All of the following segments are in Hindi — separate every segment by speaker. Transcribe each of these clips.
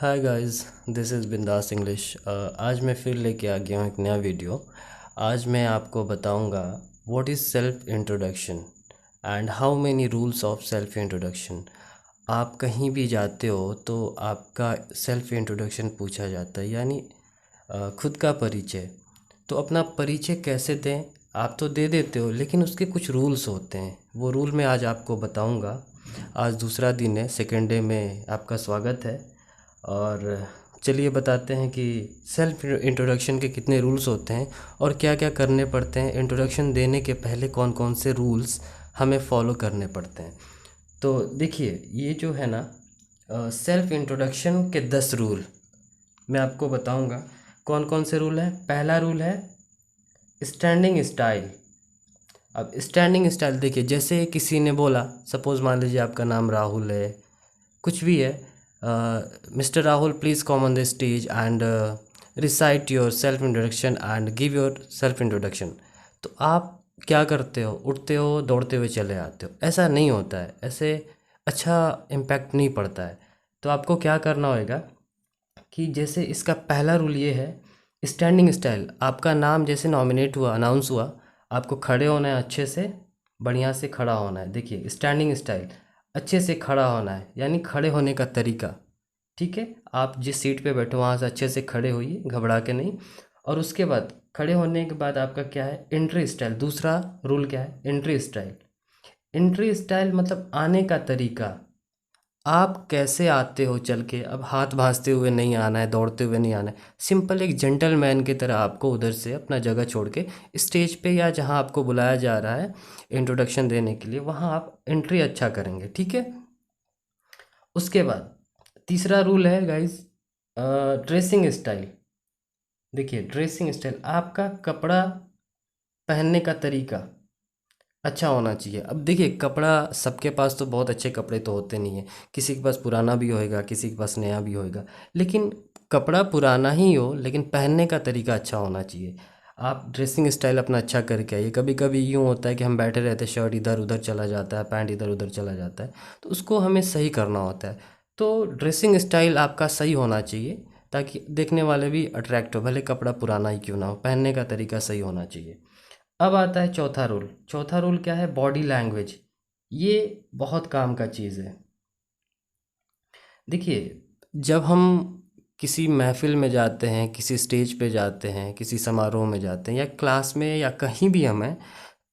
Speaker 1: हाय गाइस, दिस इज़ बिंदास इंग्लिश। आज मैं फिर लेके आ गया हूँ एक नया वीडियो। आज मैं आपको बताऊँगा what is self introduction and how many rules of self introduction. आप कहीं भी जाते हो तो आपका सेल्फ इंट्रोडक्शन पूछा जाता है, यानी खुद का परिचय। तो अपना परिचय कैसे दें? आप तो दे देते हो, लेकिन उसके कुछ रूल्स होते हैं। वो रूल मैं आज आपको बताऊँगा। आज दूसरा दिन है, सेकेंड डे में आपका स्वागत है। और चलिए बताते हैं कि सेल्फ इंट्रोडक्शन के कितने रूल्स होते हैं और क्या क्या करने पड़ते हैं। इंट्रोडक्शन देने के पहले कौन कौन से रूल्स हमें फॉलो करने पड़ते हैं। तो देखिए, ये जो है ना, सेल्फ इंट्रोडक्शन के 10 रूल मैं आपको बताऊंगा। कौन कौन से रूल हैं? पहला रूल है स्टैंडिंग स्टाइल। अब स्टैंडिंग स्टाइल देखिए, जैसे किसी ने बोला, सपोज़ मान लीजिए आपका नाम राहुल है, कुछ भी है, mister Rahul please come on the stage and recite your self introduction and give your self introduction. तो आप क्या करते हो? उठते हो, दौड़ते हुए चले आते हो? ऐसा नहीं होता है, ऐसे अच्छा इम्पैक्ट नहीं पड़ता है। तो आपको क्या करना होगा कि जैसे इसका पहला रूल ये है, स्टैंडिंग स्टाइल। आपका नाम जैसे नॉमिनेट हुआ, अनाउंस हुआ, आपको खड़े होना है, अच्छे से बढ़िया से खड़ा होना है। देखिए स्टैंडिंग स्टाइल, अच्छे से खड़ा होना है, यानी खड़े होने का तरीका। ठीक है, आप जिस सीट पे बैठो वहाँ से अच्छे से खड़े होइए, घबरा के नहीं। और उसके बाद खड़े होने के बाद आपका क्या है? Entry style. दूसरा रूल क्या है? Entry style. एंट्री स्टाइल मतलब आने का तरीका। आप कैसे आते हो चल के? अब हाथ भांजते हुए नहीं आना है, दौड़ते हुए नहीं आना है। सिंपल एक जेंटलमैन की तरह आपको उधर से अपना जगह छोड़ के स्टेज पे या जहां आपको बुलाया जा रहा है इंट्रोडक्शन देने के लिए, वहां आप एंट्री अच्छा करेंगे। ठीक है। उसके बाद तीसरा रूल है गाइस, ड्रेसिंग स्टाइल। देखिए ड्रेसिंग स्टाइल, आपका कपड़ा पहनने का तरीका अच्छा होना चाहिए। अब देखिए, कपड़ा सबके पास तो बहुत अच्छे कपड़े तो होते नहीं हैं। किसी के पास पुराना भी होएगा, किसी के पास नया भी होएगा। लेकिन कपड़ा पुराना ही हो, लेकिन पहनने का तरीका अच्छा होना चाहिए। आप ड्रेसिंग स्टाइल अपना अच्छा करके आइए। कभी कभी यूँ होता है कि हम बैठे रहते हैं, शर्ट इधर उधर चला जाता है, पैंट इधर उधर चला जाता है, तो उसको हमें सही करना होता है। तो ड्रेसिंग स्टाइल आपका सही होना चाहिए, ताकि देखने वाले भी अट्रैक्ट हो, भले कपड़ा पुराना ही क्यों ना हो, पहनने का तरीका सही होना चाहिए। अब आता है चौथा रूल। चौथा रूल क्या है? Body language. ये बहुत काम का चीज़ है। देखिए, जब हम किसी महफिल में जाते हैं, किसी स्टेज पे जाते हैं, किसी समारोह में जाते हैं, या क्लास में या कहीं भी हम हैं,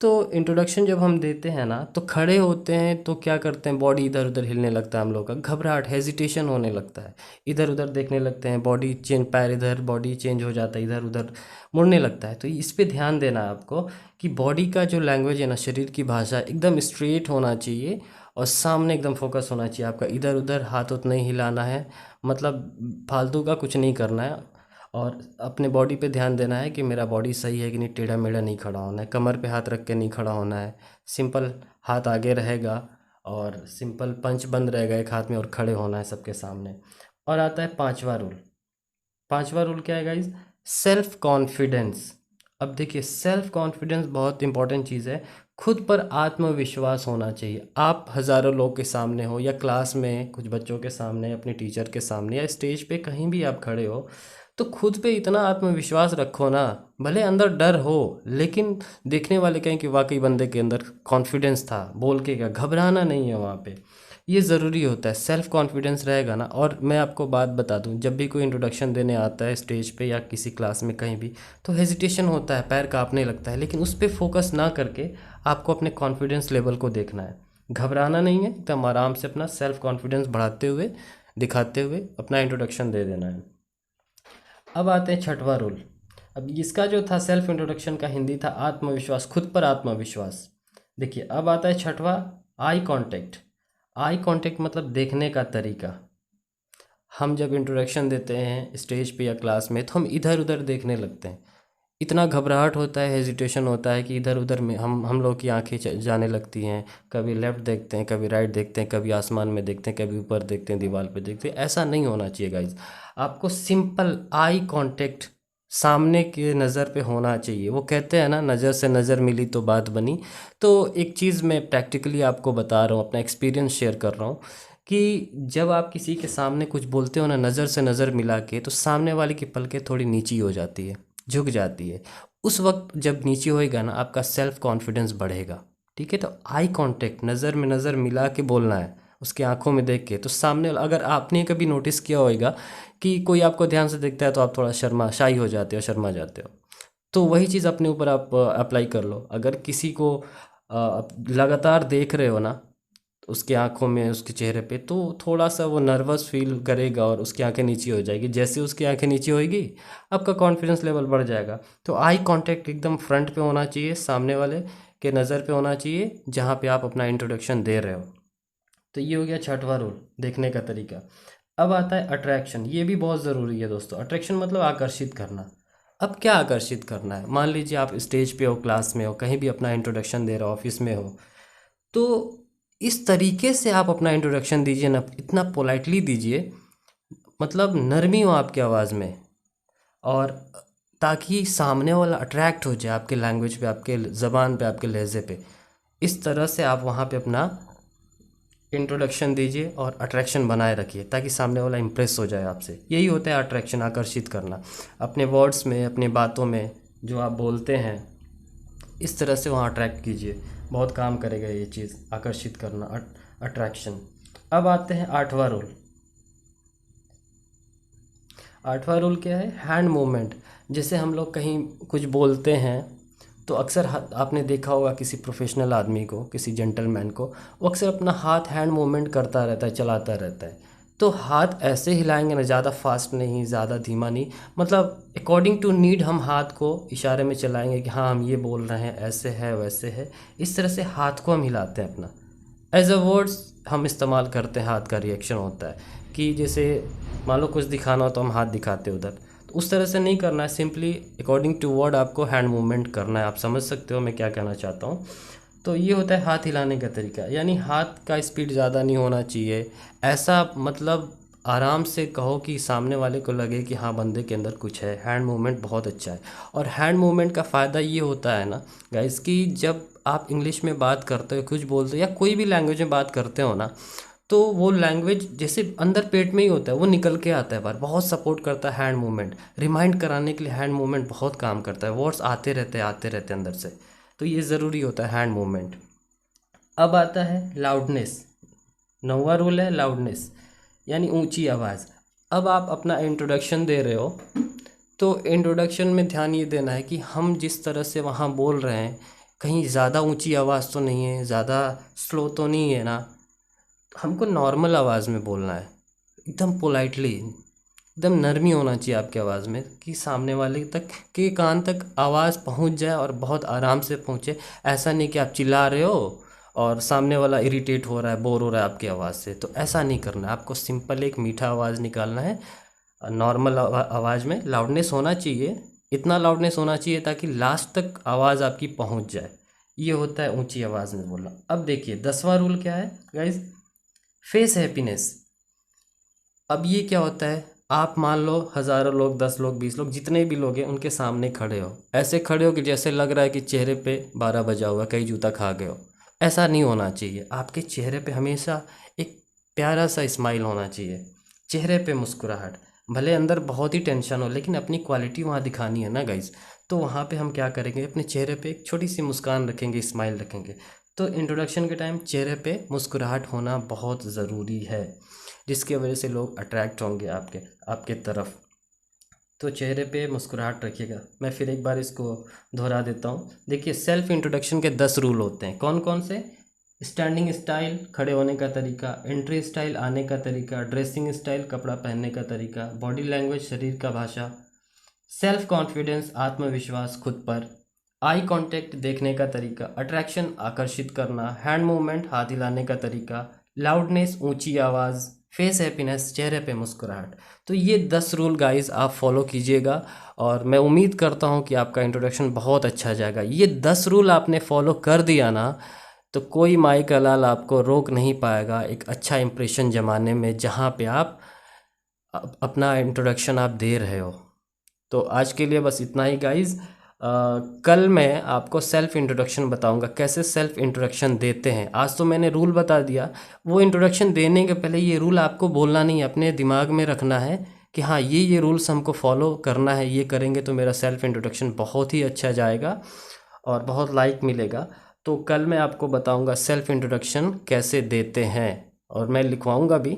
Speaker 1: तो इंट्रोडक्शन जब हम देते हैं ना, तो खड़े होते हैं तो क्या करते हैं? बॉडी इधर उधर हिलने लगता है, हम लोग का घबराहट, हेजिटेशन होने लगता है, इधर उधर देखने लगते हैं, बॉडी चेंज, पैर इधर, बॉडी चेंज हो जाता है, इधर उधर मुड़ने लगता है। तो इस पे ध्यान देना है आपको कि बॉडी का जो लैंग्वेज है ना, शरीर की भाषा एकदम स्ट्रेट होना चाहिए और सामने एकदम फोकस होना चाहिए आपका। इधर उधर हाथ उत नहीं हिलाना है, मतलब फालतू का कुछ नहीं करना है। और अपने बॉडी पे ध्यान देना है कि मेरा बॉडी सही है कि नहीं, टेढ़ा मेढ़ा नहीं खड़ा होना है, कमर पे हाथ रख के नहीं खड़ा होना है। सिंपल हाथ आगे रहेगा और सिंपल पंच बंद रहेगा एक हाथ में, और खड़े होना है सबके सामने। और आता है पांचवा रूल। पांचवा रूल क्या है गाइज? Self confidence. अब देखिए, सेल्फ कॉन्फिडेंस बहुत इंपॉर्टेंट चीज़ है। खुद पर आत्मविश्वास होना चाहिए। आप हज़ारों लोग के सामने हो, या क्लास में कुछ बच्चों के सामने, अपने टीचर के सामने, या स्टेज पे कहीं भी आप खड़े हो, तो खुद पे इतना आत्मविश्वास रखो ना। भले अंदर डर हो, लेकिन देखने वाले कहें कि वाकई बंदे के अंदर कॉन्फिडेंस था, बोल के क्या, घबराना नहीं है वहाँ पे। ये ज़रूरी होता है, सेल्फ कॉन्फिडेंस रहेगा ना। और मैं आपको बात बता दूं, जब भी कोई इंट्रोडक्शन देने आता है स्टेज पे या किसी क्लास में कहीं भी, तो हेजिटेशन होता है, पैर कांपने लगता है, लेकिन उस पर फोकस ना करके आपको अपने कॉन्फिडेंस लेवल को देखना है। घबराना नहीं है, एकदम आराम से अपना सेल्फ कॉन्फिडेंस बढ़ाते हुए, दिखाते हुए अपना इंट्रोडक्शन दे देना है। अब आते हैं छठवां रूल। अब इसका जो था सेल्फ इंट्रोडक्शन का हिंदी था आत्मविश्वास, खुद पर आत्मविश्वास। देखिए अब आता है छठवां, आई कांटेक्ट। आई कांटेक्ट मतलब देखने का तरीका। हम जब इंट्रोडक्शन देते हैं स्टेज पे या क्लास में, तो हम इधर उधर देखने लगते हैं। इतना घबराहट होता है, हेजिटेशन होता है कि इधर उधर में हम लोग की आंखें जाने लगती हैं। कभी लेफ़्ट देखते हैं, कभी राइट देखते हैं, कभी आसमान में देखते हैं, कभी ऊपर देखते हैं, दीवार पे देखते हैं। ऐसा नहीं होना चाहिए गाइज। आपको सिंपल आई कांटेक्ट सामने की नज़र पे होना चाहिए। वो कहते हैं ना, नज़र से नज़र मिली तो बात बनी। तो एक चीज़ मैं प्रैक्टिकली आपको बता रहा हूँ, अपना एक्सपीरियंस शेयर कर रहा हूँ कि जब आप किसी के सामने कुछ बोलते हो ना, नज़र से नज़र मिला के, तो सामने वाले की पलकें थोड़ी नीची हो जाती है, झुक जाती है। उस वक्त जब नीची होएगा ना, आपका सेल्फ कॉन्फिडेंस बढ़ेगा। ठीक है, तो आई कांटेक्ट, नज़र में नज़र मिला के बोलना है, उसके आंखों में देख के। तो सामने अगर आपने कभी नोटिस किया होगा कि कोई आपको ध्यान से देखता है तो आप थोड़ा शाई हो जाते हो, शर्मा जाते हो। तो वही चीज़ अपने ऊपर आप अप्लाई कर लो। अगर किसी को आप लगातार देख रहे हो ना, उसके आंखों में, उसके चेहरे पे, तो थोड़ा सा वो नर्वस फील करेगा और उसकी आंखें नीची हो जाएगी। जैसे उसकी आंखें नीची होएगी, आपका कॉन्फिडेंस लेवल बढ़ जाएगा। तो आई कांटेक्ट एकदम फ्रंट पे होना चाहिए, सामने वाले के नज़र पे होना चाहिए, जहाँ पे आप अपना इंट्रोडक्शन दे रहे हो। तो ये हो गया छठवां रूल, देखने का तरीका। अब आता है अट्रैक्शन। ये भी बहुत ज़रूरी है दोस्तों। अट्रैक्शन मतलब आकर्षित करना। अब क्या आकर्षित करना है? मान लीजिए आप स्टेज पे हो, क्लास में हो, कहीं भी अपना इंट्रोडक्शन दे रहे हो, ऑफिस में हो, तो इस तरीके से आप अपना इंट्रोडक्शन दीजिए ना, इतना पोलाइटली दीजिए, मतलब नरमी हो आपकी आवाज़ में, और ताकि सामने वाला अट्रैक्ट हो जाए आपके लैंग्वेज पे, आपके ज़बान पे, आपके लहजे पे। इस तरह से आप वहाँ पे अपना इंट्रोडक्शन दीजिए और अट्रैक्शन बनाए रखिए, ताकि सामने वाला इम्प्रेस हो जाए आपसे। यही होता है अट्रैक्शन, आकर्षित करना। अपने वर्ड्स में, अपने बातों में जो आप बोलते हैं, इस तरह से वहाँ अट्रैक्ट कीजिए। बहुत काम करेगा ये चीज़, आकर्षित करना, अट्रैक्शन। अब आते हैं आठवां रूल। आठवां रूल क्या है? Hand movement. जैसे हम लोग कहीं कुछ बोलते हैं तो अक्सर आपने देखा होगा किसी प्रोफेशनल आदमी को, किसी जेंटलमैन को, वो अक्सर अपना हाथ हैंड मूवमेंट करता रहता है, चलाता रहता है। तो हाथ ऐसे हिलाएंगे ना, ज़्यादा फास्ट नहीं, ज़्यादा धीमा नहीं, मतलब अकॉर्डिंग टू नीड हम हाथ को इशारे में चलाएंगे कि हाँ हम ये बोल रहे हैं, ऐसे है वैसे है। इस तरह से हाथ को हम हिलाते हैं अपना, एज अ वर्ड्स हम इस्तेमाल करते हैं। हाथ का रिएक्शन होता है कि जैसे मान लो कुछ दिखाना हो तो हम हाथ दिखाते हैं उधर, तो उस तरह से नहीं करना है। सिंपली अकॉर्डिंग टू वर्ड आपको हैंड मूवमेंट करना है। आप समझ सकते हो मैं क्या कहना चाहता हूँ। तो ये होता है हाथ हिलाने का तरीका। यानी हाथ का स्पीड ज़्यादा नहीं होना चाहिए, ऐसा मतलब आराम से कहो कि सामने वाले को लगे कि हाँ बंदे के अंदर कुछ है। हैंड मूवमेंट बहुत अच्छा है। और हैंड मूवमेंट का फ़ायदा ये होता है ना गाइस, कि जब आप इंग्लिश में बात करते हो, कुछ बोलते हो, या कोई भी लैंग्वेज में बात करते हो ना, तो वो लैंग्वेज जैसे अंदर पेट में ही होता है, वो निकल के आता है बाहर। बहुत सपोर्ट करता है हैंड मूवमेंट, रिमाइंड कराने के लिए हैंड मूवमेंट बहुत काम करता है। वर्ड्स आते रहते अंदर से, तो ये ज़रूरी होता है हैंड मूवमेंट। अब आता है लाउडनेस। नौवां रूल है लाउडनेस, यानी ऊंची आवाज़। अब आप अपना इंट्रोडक्शन दे रहे हो, तो इंट्रोडक्शन में ध्यान ये देना है कि हम जिस तरह से वहाँ बोल रहे हैं, कहीं ज़्यादा ऊंची आवाज़ तो नहीं है, ज़्यादा स्लो तो नहीं है ना। हमको नॉर्मल आवाज़ में बोलना है, एकदम पोलाइटली, एकदम नरमी होना चाहिए आपकी आवाज़ में, कि सामने वाले तक के कान तक आवाज़ पहुंच जाए और बहुत आराम से पहुंचे। ऐसा नहीं कि आप चिल्ला रहे हो और सामने वाला इरिटेट हो रहा है, बोर हो रहा है आपकी आवाज़ से। तो ऐसा नहीं करना है आपको। सिंपल एक मीठा आवाज़ निकालना है, नॉर्मल आवाज़ में। लाउडनेस होना चाहिए, इतना लाउडनेस होना चाहिए ताकि लास्ट तक आवाज़ आपकी पहुंच जाए। ये होता है ऊंची आवाज़ में बोलना। अब देखिए 10वां रूल क्या है गाइज? Face happiness. अब ये क्या होता है? आप मान लो हज़ारों लोग, 10 लोग, 20 लोग, जितने भी लोग हैं उनके सामने खड़े हो, ऐसे खड़े हो कि जैसे लग रहा है कि चेहरे पे 12 बजा हुआ, कहीं जूता खा गए हो। ऐसा नहीं होना चाहिए। आपके चेहरे पे हमेशा एक प्यारा सा स्माइल होना चाहिए, चेहरे पे मुस्कुराहट। भले अंदर बहुत ही टेंशन हो, लेकिन अपनी क्वालिटी वहाँ दिखानी है ना गाइज। तो वहाँ पे हम क्या करेंगे? अपने चेहरे पे एक छोटी सी मुस्कान रखेंगे, स्माइल रखेंगे। तो इंट्रोडक्शन के टाइम चेहरे पे मुस्कुराहट होना बहुत ज़रूरी है, जिसकी वजह से लोग अट्रैक्ट होंगे आपके आपके तरफ। तो चेहरे पे मुस्कुराहट रखिएगा। मैं फिर एक बार इसको दोहरा देता हूँ। देखिए, सेल्फ इंट्रोडक्शन के 10 रूल होते हैं। कौन कौन से? स्टैंडिंग स्टाइल, खड़े होने का तरीका। एंट्री स्टाइल, आने का तरीका। ड्रेसिंग स्टाइल, कपड़ा पहनने का तरीका। बॉडी लैंग्वेज, शरीर का भाषा। सेल्फ कॉन्फिडेंस, आत्मविश्वास खुद पर। आई कांटेक्ट, देखने का तरीका। अट्रैक्शन, आकर्षित करना। हैंड मूवमेंट, हाथ हिलाने का तरीका। लाउडनेस, ऊंची आवाज़। फेस हैप्पीनेस, चेहरे पे मुस्कुराहट। तो ये 10 रूल गाइस आप फॉलो कीजिएगा, और मैं उम्मीद करता हूँ कि आपका इंट्रोडक्शन बहुत अच्छा जाएगा। ये 10 रूल आपने फॉलो कर दिया ना, तो कोई माई का लाल आपको रोक नहीं पाएगा एक अच्छा इंप्रेशन जमाने में, जहाँ पे आप अपना इंट्रोडक्शन आप दे रहे हो। तो आज के लिए बस इतना ही गाइज़। कल मैं आपको सेल्फ इंट्रोडक्शन बताऊंगा, कैसे सेल्फ इंट्रोडक्शन देते हैं। आज तो मैंने रूल बता दिया, वो इंट्रोडक्शन देने के पहले ये रूल आपको बोलना नहीं, अपने दिमाग में रखना है कि हाँ ये रूल्स हमको फॉलो करना है, ये करेंगे तो मेरा सेल्फ इंट्रोडक्शन बहुत ही अच्छा जाएगा और बहुत लाइक मिलेगा। तो कल मैं आपको बताऊंगा सेल्फ इंट्रोडक्शन कैसे देते हैं, और मैं लिखवाऊंगा भी।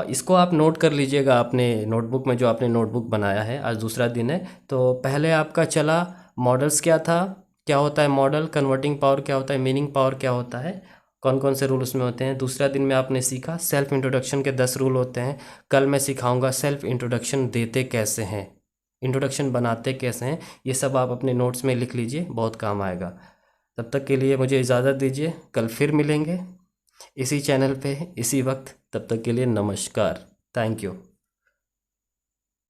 Speaker 1: इसको आप नोट कर लीजिएगा अपने नोटबुक में, जो आपने नोटबुक बनाया है। आज दूसरा दिन है, तो पहले आपका चला मॉडल्स क्या था, क्या होता है मॉडल, कन्वर्टिंग पावर क्या होता है, मीनिंग पावर क्या होता है, कौन कौन से रूल उसमें होते हैं। दूसरा दिन में आपने सीखा सेल्फ इंट्रोडक्शन के 10 रूल होते हैं। कल मैं सिखाऊंगा सेल्फ इंट्रोडक्शन देते कैसे हैं, इंट्रोडक्शन बनाते कैसे हैं। ये सब आप अपने नोट्स में लिख लीजिए, बहुत काम आएगा। तब तक के लिए मुझे इजाज़त दीजिए, कल फिर मिलेंगे इसी चैनल पे इसी वक्त। तब तक के लिए नमस्कार, थैंक यू।